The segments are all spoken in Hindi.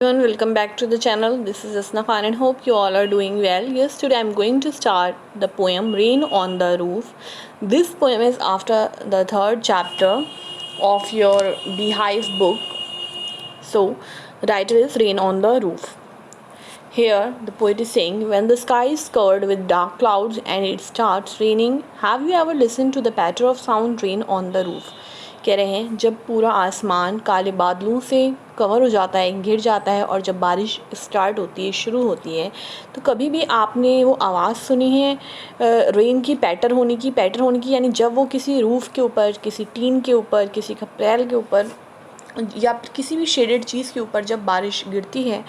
Everyone, welcome back to the channel. This is Asna Khan and hope you all are doing well. Yes, today I'm going to start the poem Rain on the Roof. This poem is after the third chapter of your Beehive book. So, the title is Rain on the Roof. Here, the poet is saying, when the sky is covered with dark clouds and it starts raining, have you ever listened to the patter of sound rain on the roof? कह रहे हैं जब पूरा आसमान काले बादलों से कवर हो जाता है, घिर जाता है और जब बारिश स्टार्ट होती है, शुरू होती है, तो कभी भी आपने वो आवाज़ सुनी है रेन की पैटर होने की यानी जब वो किसी रूफ़ के ऊपर, किसी टीन के ऊपर, किसी खपरेल के ऊपर या किसी भी शेडेड चीज़ के ऊपर जब बारिश गिरती है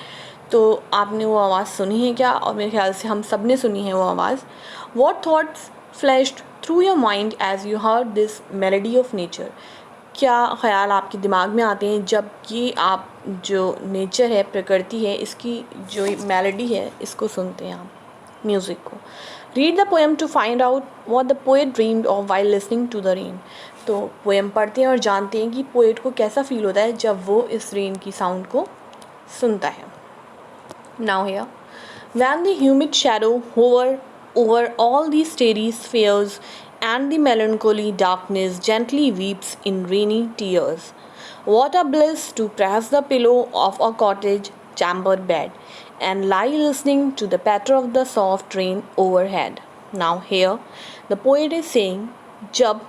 तो आपने वो आवाज़ सुनी है क्या? और मेरे ख्याल से हम सब ने सुनी है वो आवाज़. What thoughts flashed through your mind as you heard this melody of nature? क्या ख़याल आपके दिमाग में आते हैं जब कि आप जो नेचर है, प्रकृति है, इसकी जो मेलोडी है, इसको सुनते हैं आप, म्यूज़िक को. Read the poem to find out what the poet dreamed of while listening to the rain. तो पोएम पढ़ते हैं और जानते हैं कि पोएट को कैसा फील होता है जब वो इस रेन की साउंड को सुनता है. Now here, when the humid shadow hover over all the starry spheres and the melancholy darkness gently weeps in rainy tears, what a bliss to press the pillow of a cottage chamber bed and lie listening to the patter of the soft rain overhead. Now here, the poet is saying, जब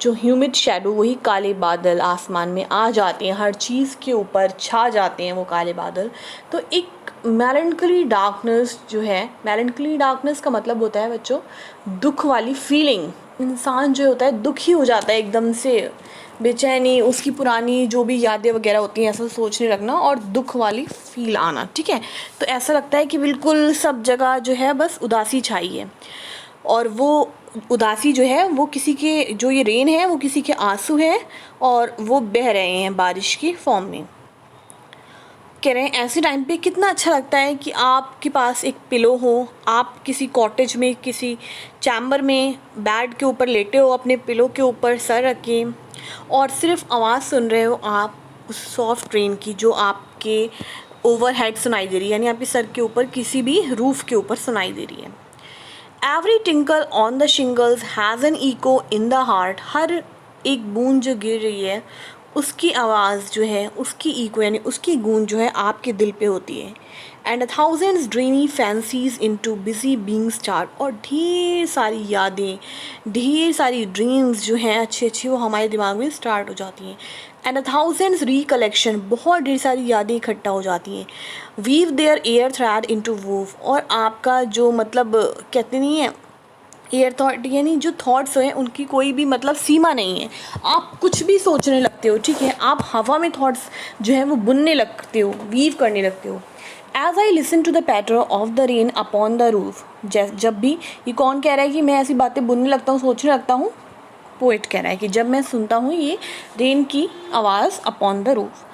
जो ह्यूमिड शैडो, वही काले बादल आसमान में आ जाते हैं, हर चीज़ के ऊपर छा जाते हैं वो काले बादल, तो एक मेलनकली डार्कनेस जो है, मेलनकली डार्कनेस का मतलब होता है बच्चों दुख वाली फीलिंग. इंसान जो होता है दुखी हो जाता है एकदम से, बेचैनी, उसकी पुरानी जो भी यादें वगैरह होती हैं ऐसा सोचने लगना और दुख वाली फील आना. ठीक है, तो ऐसा लगता है कि बिल्कुल सब जगह जो है बस उदासी छाई है और वो उदासी जो है वो किसी के, जो ये रेन है वो किसी के आंसू हैं और वो बह रहे हैं बारिश की फॉर्म में. कह रहे हैं ऐसे टाइम पे कितना अच्छा लगता है कि आपके पास एक पिलो हो, आप किसी कॉटेज में, किसी चैम्बर में बेड के ऊपर लेटे हो, अपने पिलो के ऊपर सर रखे और सिर्फ आवाज़ सुन रहे हो आप उस सॉफ्ट रेन की जो आपके ओवरहेड सुनाई दे रही है, यानी आपके सर के ऊपर किसी भी रूफ़ के ऊपर सुनाई दे रही है. Every tinkle on the shingles has an echo in the heart. हर एक बूंद जो गिर रही है उसकी आवाज़ जो है, उसकी इको यानी उसकी गूंज जो है आपके दिल पे होती है. And a thousands dreamy fancies into busy being start. और ढेर सारी यादें, ढेर सारी ड्रीम्स जो हैं अच्छी अच्छी वो हमारे दिमाग में स्टार्ट हो जाती हैं. एंड अ थाउजेंड्स रिकलेक्शन, बहुत ढेर सारी यादें इकट्ठा हो जाती हैं. Weave their air thread into woof. और आपका जो मतलब कहते नहीं है एयर थॉट, यानी जो थॉट्स हैं उनकी कोई भी मतलब सीमा नहीं है, आप कुछ भी सोचने लगते हो. ठीक है, आप हवा में थॉट्स जो है वो बुनने लगते हो, वीव करने लगते हो. As I listen to the patter of the rain upon the roof. जब भी, ये कौन कह रहा है कि मैं ऐसी बातें बुनने लगता हूँ, सोचने लगता हूँ? पोएट कह रहा है कि जब मैं सुनता हूँ ये रेन की आवाज़ upon the roof.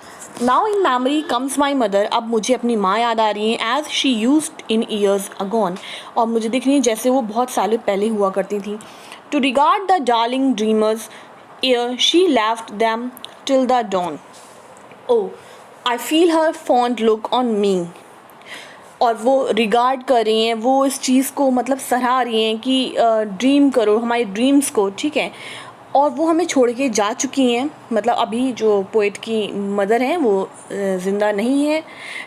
Now in memory comes my mother. अब मुझे अपनी माँ याद आ रही हैं. As she used in years agone. और मुझे दिख रही है जैसे वो बहुत सालों पहले हुआ करती थी. To regard the darling dreamers ere she left them till the dawn. O I feel her fond look on me. और वो रिगार्ड कर रही हैं, वो इस चीज़ को मतलब सराह रही हैं कि ड्रीम करो हमारी ड्रीम्स को. ठीक है, और वो हमें छोड़ के जा चुकी हैं. मतलब अभी जो पोएट की मदर हैं वो ज़िंदा नहीं है,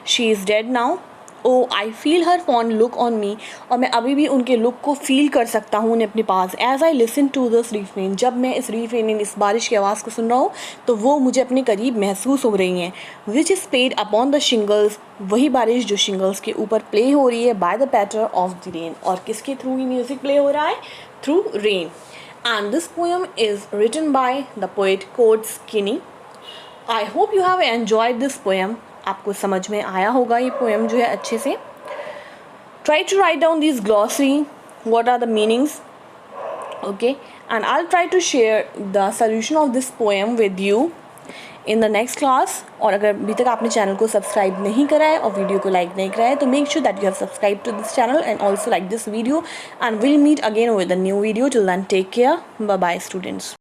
she is dead now. O I feel her fond look on me. और मैं अभी भी उनके लुक को फील कर सकता हूँ उन्हें अपने पास. As I listen to this refrain. जब मैं इस रीफरेन, इस बारिश की आवाज़ को सुन रहा हूँ तो वो मुझे अपने करीब महसूस हो रही हैं. Which is paid upon the shingles. वही बारिश जो शिंगल्स के ऊपर प्ले हो रही है by the patter of the rain. और किसके थ्रू ही म्यूज़िक प्ले हो रहा है? Through rain. And this poem is written by the poet Coates Kinney. I hope you have enjoyed this poem. आपको समझ में आया होगा ये poem जो है अच्छे से. Try to write down these glossary. What are the meanings? Okay, and I'll try to share the solution of this poem with you in the next class. और अगर अभी तक आपने चैनल को सब्सक्राइब नहीं करा है और वीडियो को लाइक नहीं करा है तो make sure that you have subscribe to this channel and also like this video. And will meet again with a new video. Till then take care. Bye bye students.